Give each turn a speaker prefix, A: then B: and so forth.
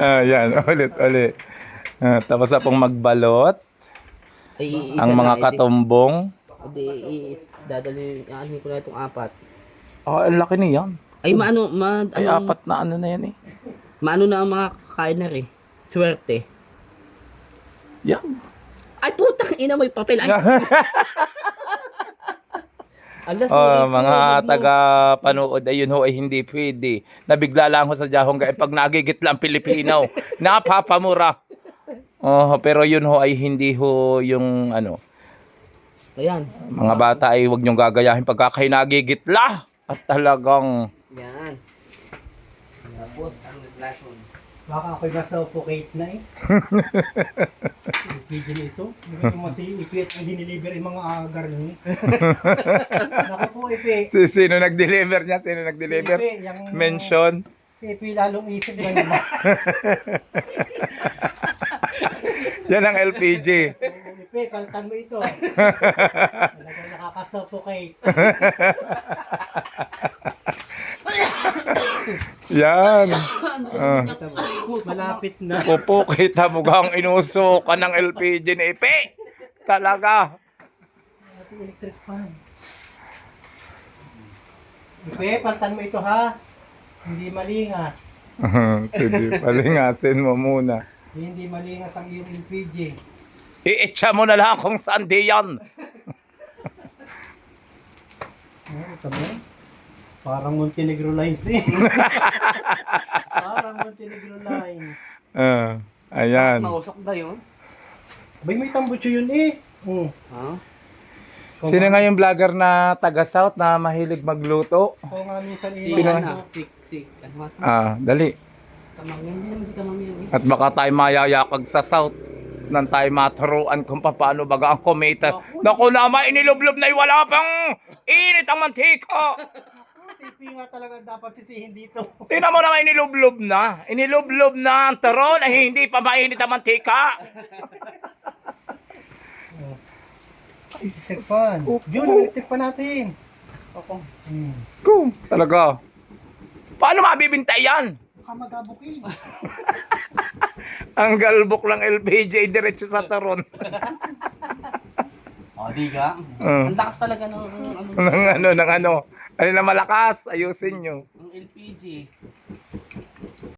A: Yan, ulit. Tapos na pong magbalot.
B: Ay,
A: Ang mga katumbong.
B: Dadali, ano ko na itong apat.
A: Ang laki niyan.
B: Ay, maano,
A: Ay, apat na ano na yan eh.
B: maano na ang mga kakain na rin. Swerte.
A: Yan.
B: Ay, putang ina, may papel. Ay, alas,
A: Mga taga-panood, ayun ho ay hindi pwede. Nabigla lang ho sa Jahong pag nagigit lang Pilipino. Napapamura. Pero yun ho ay hindi ho yung ano.
B: ayan.
A: Mga bata ay huwag niyong gagayahin pagka kayo nagigitla. At talagang...
B: Yan. Tapos, ang lason.
C: Baka ako'y nasa-suffocate na eh. Video nito. Hindi ko ipit ang diniliver yung mga agar niyo. Naku po, Ipe.
A: Sino nag-deliver niya? Sino nag-deliver?
C: Si Ipe, yung...
A: Mention.
C: Si Ipe lalong isip na naman.
A: Yan ang LPG.
C: Ipe, kaltan mo ito. Talagang nakaka-suffocate.
A: Yan.
C: Malapit na.
A: Pupo, kita mo gang inusukan ng LPG ni Ipe. Talaga.
C: Electric fan. Ipe, paltan mo ito ha. Hindi malingas.
A: Sige, palingasin mo muna.
C: Hindi malingas ang iyong LPG.
A: Iitsa mo na lang kung saan di yan.
C: Ito mo. Parang Montenegro lines eh. Parang Montenegro lines.
A: Ayan.
B: Mausok ba yun?
C: Bay, may tambutso yun eh.
B: Ha?
A: Sino nga yung vlogger na taga-South na mahilig magluto?
C: Oo nga minsan
A: Sino?
B: Ano nga?
A: Dali.
B: Kamangyan, hindi naman si kamangyan eh.
A: At baka tayo mayayakag sa South nang tayo maturuan kung paano baga ang kumita. Naku naman, inilublob na wala pang init ang mantika.
C: CP nga talaga dapat sisihin dito.
A: Tingnan mo naman, inilublob na. Inilublob na ang turon ay hindi pa mainit ang mantika.
C: Electric fan. Yun, electric pa natin.
B: Ako.
A: Kung talaga. Paano mabibintay yan?
C: Baka magabukin.
A: Ang galbok lang LPG diretso sa turon.
B: Di ka? Ang lakas talaga ng
A: ng ano. Ano na malakas, ayusin nyo.
B: ng LPG.